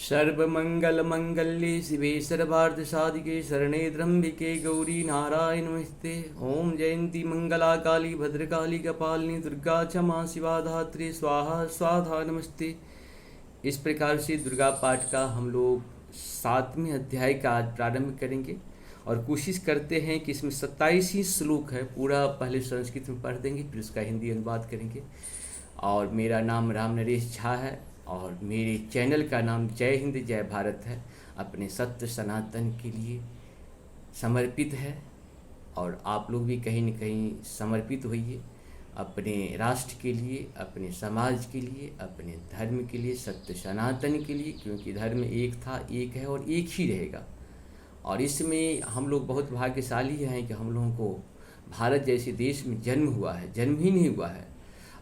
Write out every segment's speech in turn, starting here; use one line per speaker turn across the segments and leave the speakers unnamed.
सर्वमंगलमंगल्ये शिवे सर्वार्थसाधिके शरणे त्र्यंबिके गौरी नारायण नमस्ते। ओम जयंती मंगला काली भद्रकाली कपालिनी दुर्गा क्षमा शिवा धात्री स्वाहा स्वाधा नमस्ते। इस प्रकार से दुर्गा पाठ का हम लोग 7वें अध्याय का आज प्रारंभ करेंगे और कोशिश करते हैं कि इसमें 27 ही श्लोक है। पूरा पहले संस्कृत में पढ़ देंगे, फिर उसका हिंदी अनुवाद करेंगे। और मेरा नाम राम नरेश झा है और मेरे चैनल का नाम जय हिंद जय भारत है। अपने सत्य सनातन के लिए समर्पित है और आप लोग भी कहीं न कहीं समर्पित होइए अपने राष्ट्र के लिए, अपने समाज के लिए, अपने धर्म के लिए, सत्य सनातन के लिए, क्योंकि धर्म एक था, एक है और एक ही रहेगा। और इसमें हम लोग बहुत भाग्यशाली हैं कि हम लोगों को भारत जैसे देश में जन्म हुआ है, जन्म ही नहीं हुआ है,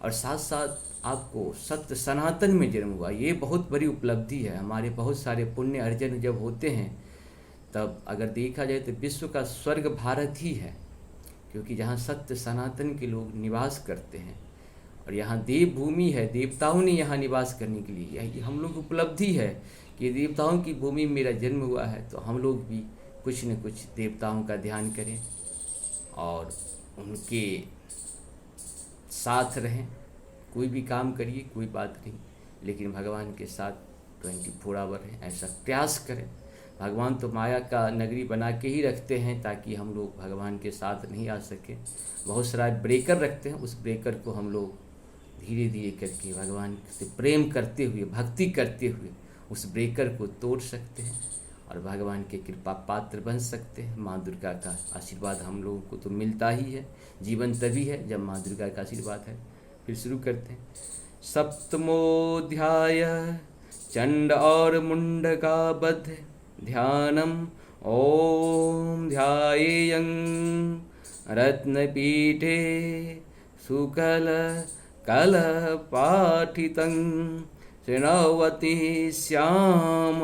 और साथ साथ आपको सत्य सनातन में जन्म हुआ। ये बहुत बड़ी उपलब्धि है। हमारे बहुत सारे पुण्य अर्जन जब होते हैं तब अगर देखा जाए तो विश्व का स्वर्ग भारत ही है, क्योंकि जहाँ सत्य सनातन के लोग निवास करते हैं और यहाँ देवभूमि है, देवताओं ने यहाँ निवास करने के लिए, यही हम लोग उपलब्धि है कि देवताओं की भूमि में मेरा जन्म हुआ है। तो हम लोग भी कुछ न कुछ देवताओं का ध्यान करें और उनके साथ रहें। कोई भी काम करिए, कोई बात नहीं, लेकिन भगवान के साथ 24 आवर है, ऐसा प्रयास करें। भगवान तो माया का नगरी बना के ही रखते हैं ताकि हम लोग भगवान के साथ नहीं आ सके। बहुत सारा ब्रेकर रखते हैं, उस ब्रेकर को हम लोग धीरे धीरे करके भगवान से प्रेम करते हुए, भक्ति करते हुए उस ब्रेकर को तोड़ सकते हैं और भगवान के कृपा पात्र बन सकते हैं। माँ दुर्गा का आशीर्वाद हम लोगों को तो मिलता ही है। जीवन तभी है जब माँ दुर्गा का आशीर्वाद है। फिर शुरू करते हैं। सप्तमोऽध्याय चंड और मुंड का बध ध्यानम। ओम ध्यायेयं रत्नपीठे सुकल कल पाठितं शृण्वति श्याम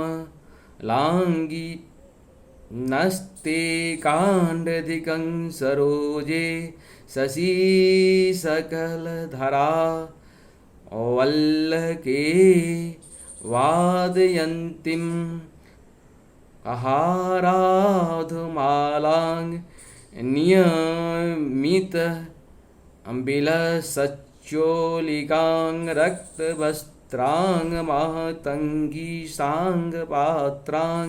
लांगी नस्ते कांडधिकं सरोजे शशि सकलधरा वल्लके वादयन्तीं आहाराधुमालां नियमित बिलसच्चोलिकां रक्तवस्त्रां मातंगी सांगपात्रां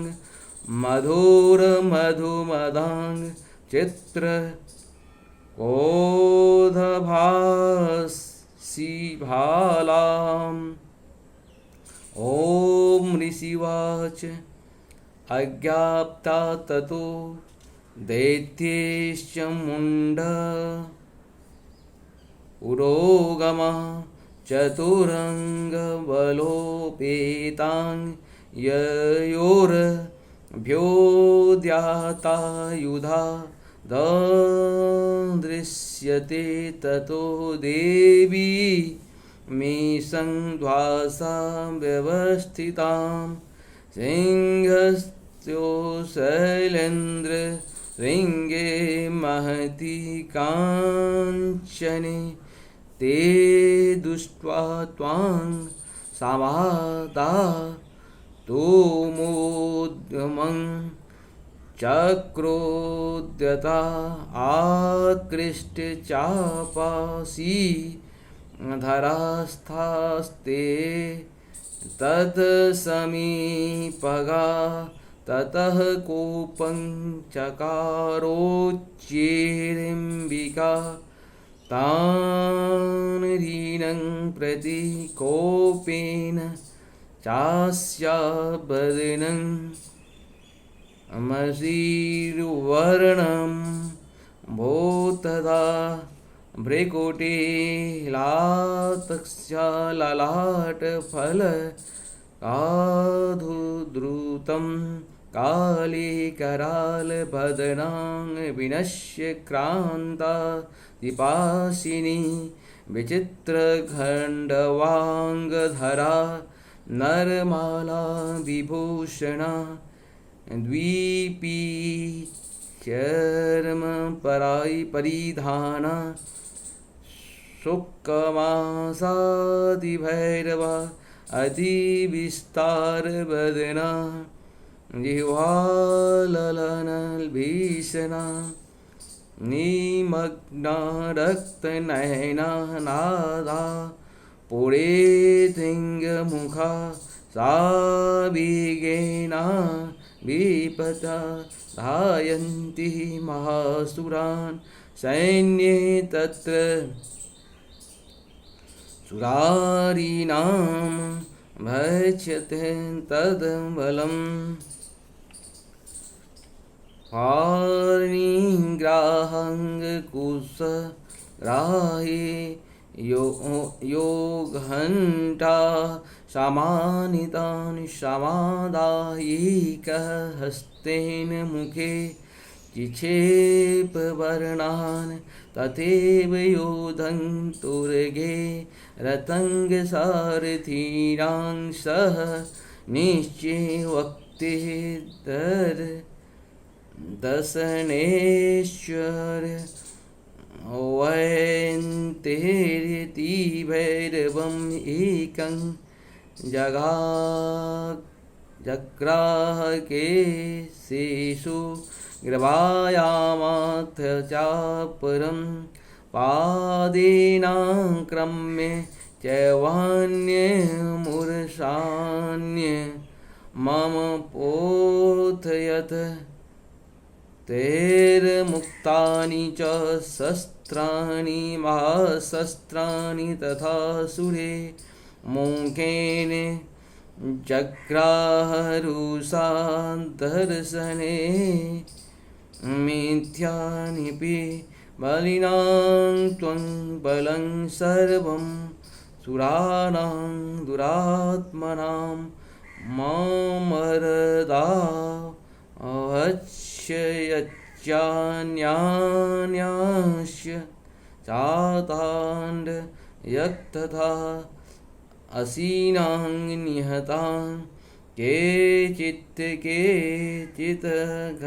मधुरमधुमदां चित्र ओधभासी भालाम्। ओम ऋषिवाच अज्ञाप्ता ततो दैत्येश्च मुंड पुरोगमा चतुरंगबलोपेतां ययोरभ्योद्यातायुधा दृश्यते ततो देवी मे संध्वासा व्यवस्थितां सिंहस्थो शैलेन्द्र श्रृंगे महति कांचने ते दृष्ट्वा त्वां समादा तोमोद्यमं चक्रोद्यता आकृष्ट चापासी धरास्थास्ते तत्समीपगा ततः कोपं चकारोच्चेरिम्बिका तान् रीनं प्रति कोपेन चास्याबदनं अमसीरुवर्णं भो तदा भ्रेकोटे लातक्ष्या ललाटफलकाधुद्रुतं काले करालबदनां विनश्य क्रान्ता दिपासिनी विचित्रखण्डवाङ्गधरा नरमाला विभूषणा द्वीपी चर्म पराई परिधाना शुक्कमासादिभैरवा अतिविस्तारवदना जिह्वाललनभीषणा निमग्ना रक्तनयना नादा पुरेतिङ्गमुखा साविगेना विपता धायन्ति महासुरान् सैन्ये तत्र सुरारीणां भक्ष्यते तद्बलम् पाणिग्राहङ्कुशग्राहे योगघण्टा समानितान् समादायिकहस्तेन मुखे चिक्षेपवर्णान् तथैव योधन्तुर्गे रतङ्गसारथीनां सह निश्चयवक्तिः दशनेश्वर वयन्तेरिति भैरवम् एकं जग्राहकेशेषु ग्रवायामाथ चापरं पादेनाक्रम्य चैवान्यमूर्षान्य मम पोथयत् तैर्मुक्तानि च शस्त्राणि महाशस्त्राणि तथा सुरे मुखेन जग्राहरुषा दर्शने मिथ्यानिपि बलिनां त्वं बलं सर्वं सुराणां दुरात्मनां मामरदा अवच्छयच्चान्यान्यास्य चाताण्ड यक्तथा असीनां निहतां केचित्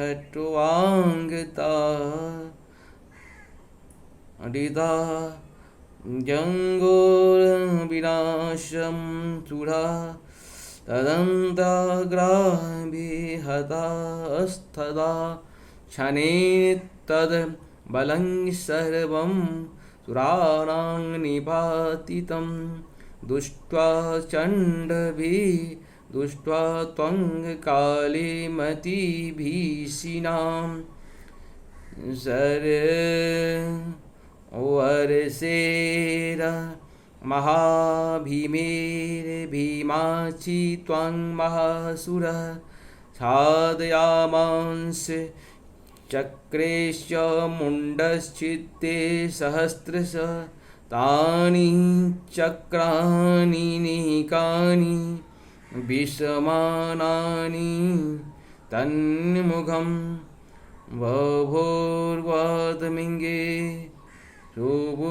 घटवाङ्गता अडिता जङ्गोर्विनाशं सुरा तदन्ताग्राभिहतास्तदा क्षणेन तद् बलं सर्वं सुराणां निपातितं दृष्ट्वा चण्डभिः दृष्ट्वा त्वं काले मतिभीषिणां वर्षेर महाभीमेर्भीमाची त्वां महासुरः छादयामांस चक्रेश्च मुण्डश्चित्ते सहस्रश तानि चक्राणि निकानि विषमानानि तन्मुखं बभूर्वातमिङ्गे शोभुनन्दनोदरं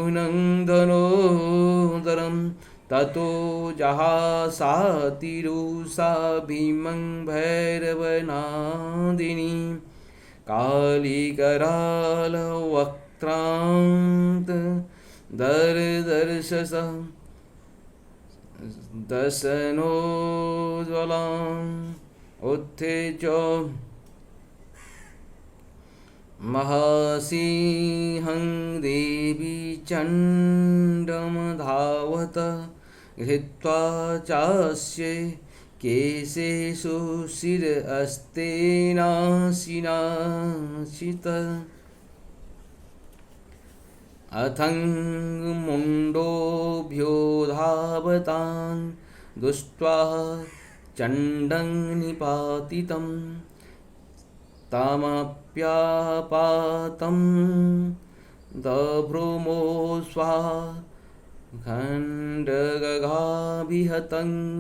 ततो जहासातिरुषा भीमं भैरवनादिनी कालिकरालवक्त्रान्त दर्दर्शस दशनोज्ज्वलाम् उत्थेज महासिंहं देवी चण्डमधावत घृत्वा चास्य केशेषु शिरस्तेनाशिनाशित अथङ्मुण्डोऽभ्योधावतान् दृष्ट्वा चण्डं निपातितं तमप्यापातं दभ्रूमोऽस्वा खण्डगगाभिहतं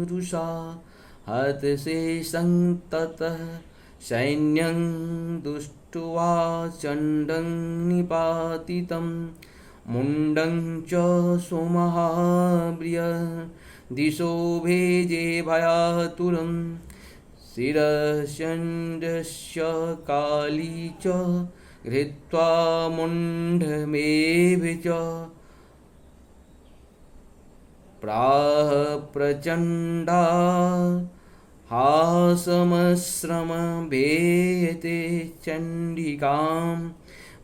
रुषा हतशेषं ततः सैन्यं दृष्ट्वा चण्डं निपातितं मुण्डं च सुमहाब्रिय दिशो भेजे भयातुरं शिरश्चण्डस्य काली च घृत्वा मुण्डमेव च प्राह प्रचंडा हासमश्रम भेयते चंडिकां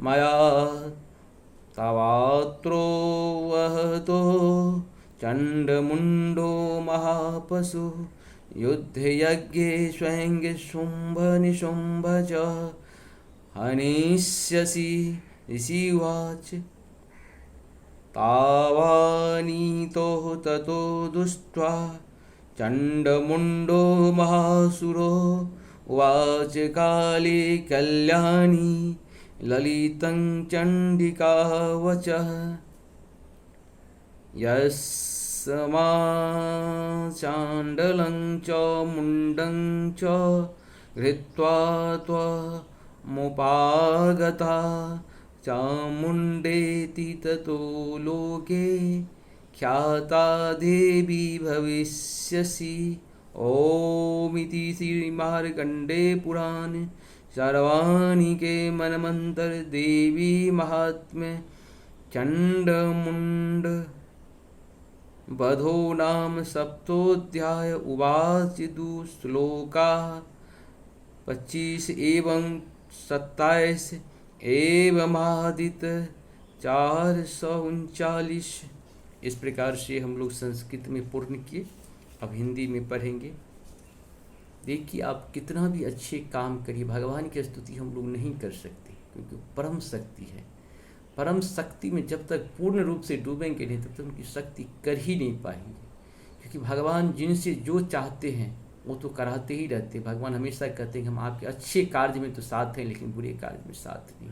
मया तवात्रो वहतो चंडमुंडो महापशु युद्धयज्ञे स्वयं शुंभ निशुंभ च हनिष्यसि ऋषिवाच तावानीतो ततो दुष्ट्वा चंडमुंडो महासुरो उवाच काले कल्याणी ललितं चंडिका वचः यस्मा चाण्डलं च मुण्डं च घृत्वा त्वमुपागता चामुण्डेति ततो लोके ख्याता देवी भविष्यसि। ओमिति श्रीमार्कण्डे पुराणे सर्वाणिके मनमंतर देवी महात्म्य चंडमुंड वधो नाम सप्तोऽध्याय। उवाच दुश्लोका 25 एवं 27 एवं आदित 439। इस प्रकार से हम लोग संस्कृत में पूर्ण किए। अब हिंदी में पढ़ेंगे। देखिए, आप कितना भी अच्छे काम करिए, भगवान की स्तुति हम लोग नहीं कर सकते, क्योंकि परम शक्ति है। परम शक्ति में जब तक पूर्ण रूप से डूबेंगे नहीं, तब तक उनकी शक्ति कर ही नहीं पाएंगे। क्योंकि भगवान जिनसे जो चाहते हैं वो तो कराते ही रहते हैं। भगवान हमेशा कहते हैं कि हम आपके अच्छे कार्य में तो साथ हैं, लेकिन बुरे कार्य में साथ नहीं।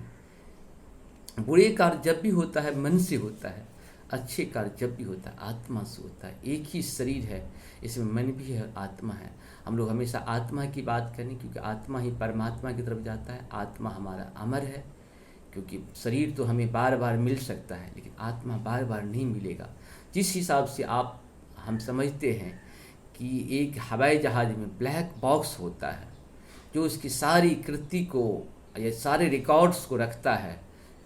बुरे कार्य जब भी होता है मन से होता है, अच्छे कार्य जब भी होता है आत्मा से होता है। एक ही शरीर है, इसमें मन भी है, आत्मा है। हम लोग हमेशा आत्मा की बात करें, क्योंकि आत्मा ही परमात्मा की तरफ जाता है। आत्मा हमारा अमर है, क्योंकि शरीर तो हमें बार बार मिल सकता है, लेकिन आत्मा बार बार नहीं मिलेगा। जिस हिसाब से हम समझते हैं कि एक हवाई जहाज़ में ब्लैक बॉक्स होता है, जो उसकी सारी कृति को या सारे रिकॉर्ड्स को रखता है।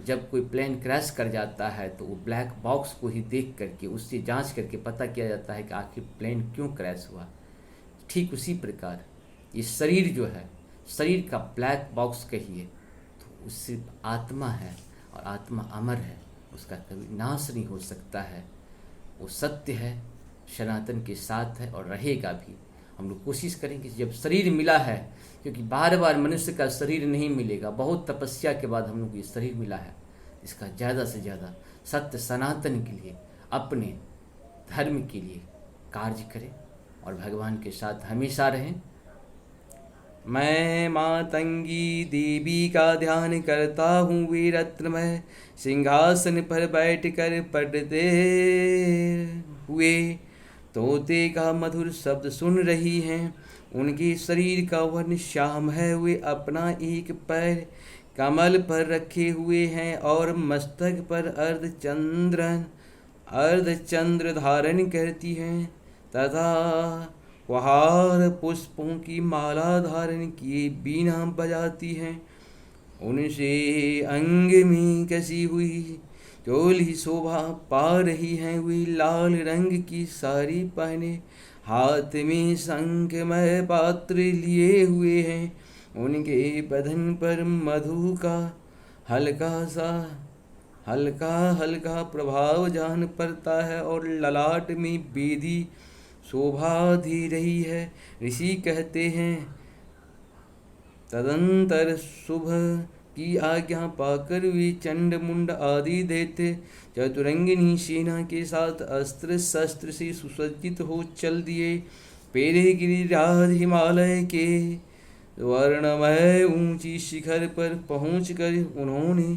जब कोई प्लेन क्रैश कर जाता है तो वो ब्लैक बॉक्स को ही देख करके, उससे जांच करके पता किया जाता है कि आखिर प्लेन क्यों क्रैश हुआ। ठीक उसी प्रकार ये शरीर जो है, शरीर का ब्लैक बॉक्स कहिए तो वो सिर्फ आत्मा है, और आत्मा अमर है, उसका कभी नाश नहीं हो सकता है। वो सत्य है, सनातन के साथ है और रहेगा भी। हम लोग कोशिश करेंगे जब शरीर मिला है, क्योंकि बार बार मनुष्य का शरीर नहीं मिलेगा, बहुत तपस्या के बाद हम लोग ये शरीर मिला है, इसका ज़्यादा से ज़्यादा सत्य सनातन के लिए, अपने धर्म के लिए कार्य करें और भगवान के साथ हमेशा रहें। मैं मातंगी देवी का ध्यान करता हूँ, वे रत्नमय सिंहासन पर बैठकर पढ़ते हुए तोते का मधुर शब्द सुन रही हैं। उनके शरीर का वर्ण श्याम है, वे अपना एक पैर कमल पर रखे हुए हैं और मस्तक पर अर्धचंद्र धारण करती हैं तथा वहार पुष्पों की माला धारण किए बीना बजाती हैं। उनसे अंग में कसी हुई चोली शोभा पा रही हैं। वे लाल रंग की साड़ी पहने हाथ में शंखमय पात्र लिए हुए हैं। उनके बदन पर मधु का हल्का प्रभाव जान पड़ता है और ललाट में बेदी शोभा दे रही है। ऋषि कहते हैं, तदंतर शुभ की आज्ञा पाकर वे चंडमुंड आदि दैत्य चतुरंगिनी सेना के साथ अस्त्र शस्त्र से सुसज्जित हो चल दिए। पेरे गिरिराज हिमालय के वर्णमय ऊंची शिखर पर पहुंचकर उन्होंने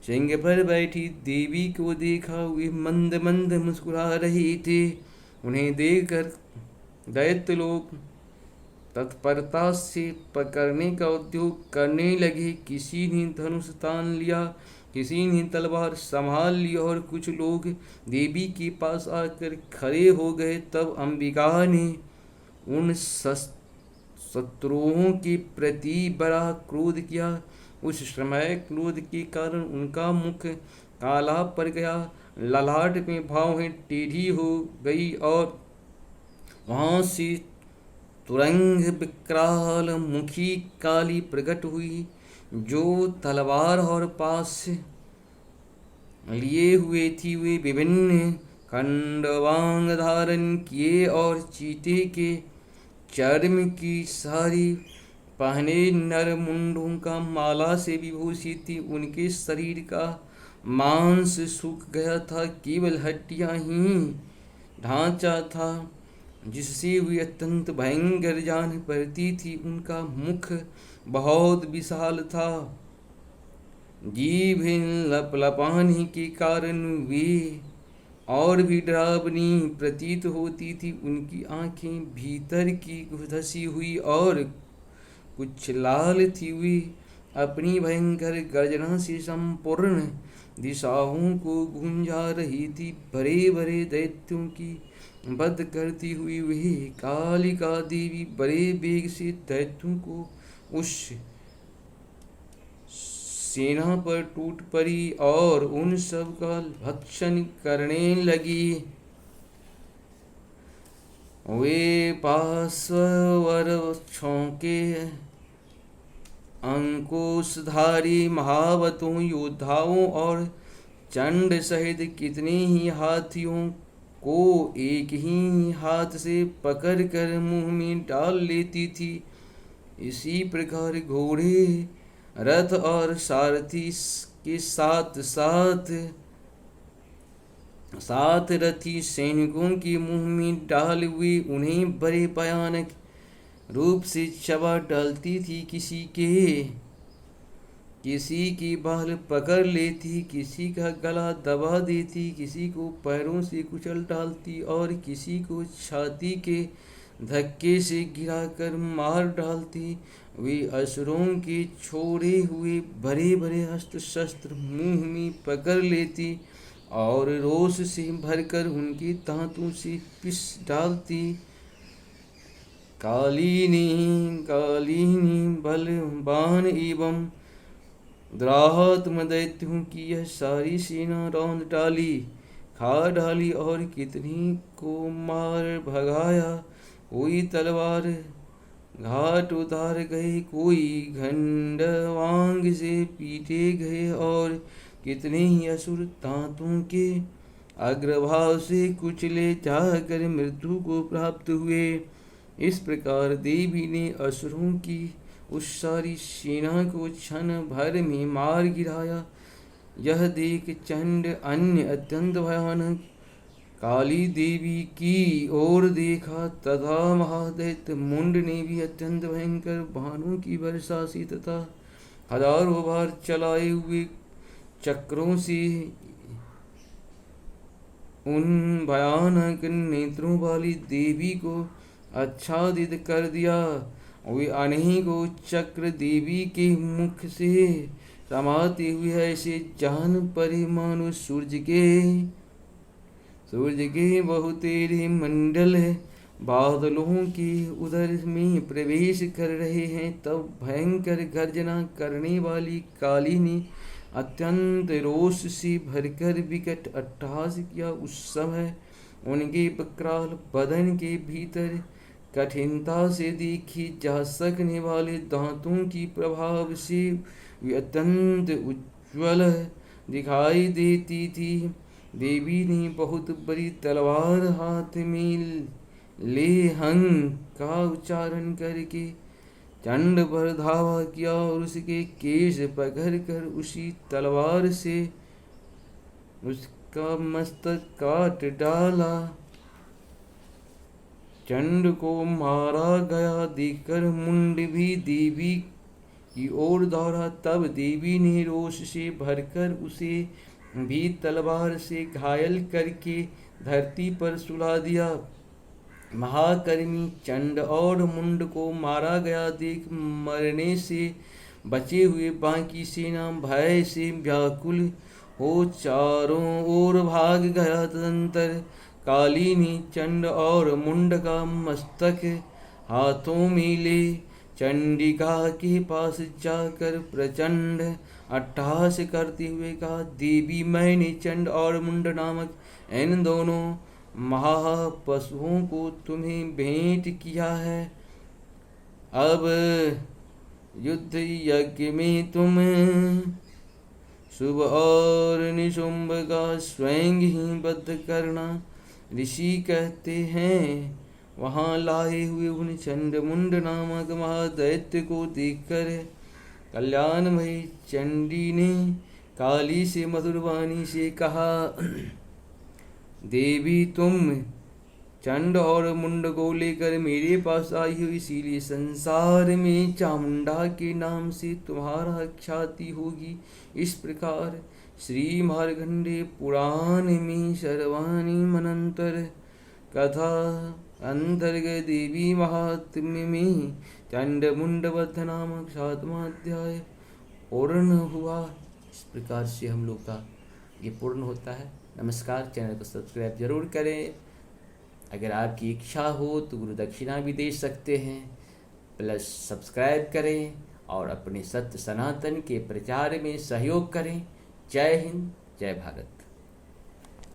सिंह पर बैठी देवी को देखा। वे मंद मंद मुस्कुरा रहे थे। उन्हें देखकर दैत्य लोग तत्परता से पकड़ने का उद्योग करने लगे। किसी ने धनुष तान लिया, किसी ने तलवार संभाल ली और कुछ लोग देवी के पास आकर खड़े हो गए। तब अंबिका ने उन शत्रुओं के प्रति बड़ा क्रोध किया। उस समय क्रोध के कारण उनका मुख काला पड़ गया। ललाट में भौहें टेढ़ी हो गई और वहां से तुरंग विकराल मुखी काली प्रकट हुई, जो तलवार और पास लिए हुए थी। वे विभिन्न खंडवांग धारण किए और चीते के चर्म की सारी पहने नर मुंडों का माला से विभूषित थी। उनके शरीर का मांस सूख गया था, केवल हड्डियां ही ढांचा था, जिससे वे अत्यंत भयंकर जान पड़ती थी। उनका मुख बहुत विशाल था, जीभ लपलपाने के कारण वे और भी डरावनी प्रतीत होती थी। उनकी आंखें भीतर की धसी हुई और कुछ लाल थी। वे अपनी भयंकर गर्जना से संपूर्ण दिशाओं को गूंजा रही थी। बड़े बड़े दैत्यों की वध करती हुई वे कालिका देवी बड़े वेग से दैत्यों को उस सेना पर टूट पड़ी और उन सब का भक्षण करने लगी। वे पार्श्वर छौके अंकुशधारी महावतों योद्धाओं और चंड सहित कितने ही हाथियों को एक ही हाथ से पकड़कर मुंह में डाल लेती थी। इसी प्रकार घोड़े, रथ और सारथी के साथ साथ रथी सैनिकों के मुंह में डाल हुए उन्हें बड़े भयानक रूप से चबा डालती थी। किसी की बाल पकड़ लेती, किसी का गला दबा देती, किसी को पैरों से कुचल डालती और किसी को छाती के धक्के से गिराकर मार डालती। वे असुरों के छोड़े हुए बड़े बड़े अस्त्र शस्त्र मुंह में पकड़ लेती और रोष से भरकर उनके दांतों से पिस डालती। कालिनी बलवान एवं दुरात्म दैत्यों की यह सारी सेना रौंद डाली, खा डाली और कितनी को मार भगाया। कोई तलवार घाट उतार गए, कोई खंडवांग से पीटे गए और कितने ही असुर दांतों के अग्रभाग से कुचले जाकर मृत्यु को प्राप्त हुए। इस प्रकार देवी ने असुरों की उस सारी सेना को क्षण भर में मार गिराया। यह देख चंड अन्य अत्यंत भयानक काली देवी की ओर देखा तथा महादैत्य मुंड ने भी अत्यंत भयंकर बाणों की वर्षा से तथा हजारों बार चलाए हुए चक्रों से उन भयानक नेत्रों वाली देवी को आच्छादित कर दिया। वे अनेकों चक्र देवी के मुख से समाते हुए ऐसे जान परे मानो सूर्य के बहुतेरे मंडल बादलों के उदर में प्रवेश कर रहे हैं। तब भयंकर गर्जना करने वाली काली ने अत्यंत रोष से भरकर विकट अट्टहास किया। उस समय उनके विकराल बदन के भीतर कठिनता से देखी जा सकने वाले दांतों की प्रभाव से वे अत्यंत उज्ज्वल दिखाई देती थी। देवी ने बहुत बड़ी तलवार हाथ में ले हंग का उच्चारण करके चंड पर धावा किया और उसके केश पकड़कर उसी तलवार से उसका मस्तक काट डाला। चंड को मारा गया देखकर मुंड भी देवी की ओर दौड़ा। तब देवी ने रोष से भरकर उसे भी तलवार से घायल करके धरती पर सुला दिया। महाकर्मी चंड और मुंड को मारा गया देख मरने से बचे हुए बाकी सेना भय से व्याकुल हो चारों ओर भाग गया। तदंतर काली ने चंड और मुंड का मस्तक हाथों में ले चंडिका के पास जाकर प्रचंड अट्टहास करते हुए कहा, देवी मैंने चंड और मुंड नामक इन दोनों महापशुओं को तुम्हें भेंट किया है। अब युद्ध यज्ञ में तुम शुभ और निशुंभ का स्वयं ही वध करना। ऋषि कहते हैं, वहाँ लाए हुए उन चंड मुंड नामक महादैत्य को देखकर कल्याणमयी चंडी ने काली से मधुर वाणी से कहा, देवी तुम चंड और मुंड को लेकर मेरे पास आई हो, इसीलिए संसार में चामुंडा के नाम से तुम्हारा ख्याति होगी। इस प्रकार श्री मार्कंडेय पुराण में सर्वाणी मनंतर कथा अंतर्गत देवी महात्म्य में चंड मुंड वध नामक 7वां अध्याय पूर्ण हुआ। इस प्रकार से हम लोग का ये पूर्ण होता है। नमस्कार, चैनल को सब्सक्राइब जरूर करें। अगर आपकी इच्छा हो तो गुरु दक्षिणा भी दे सकते हैं, प्लस सब्सक्राइब करें और अपने सत्य सनातन के प्रचार में सहयोग करें। जय हिंद, जय भारत।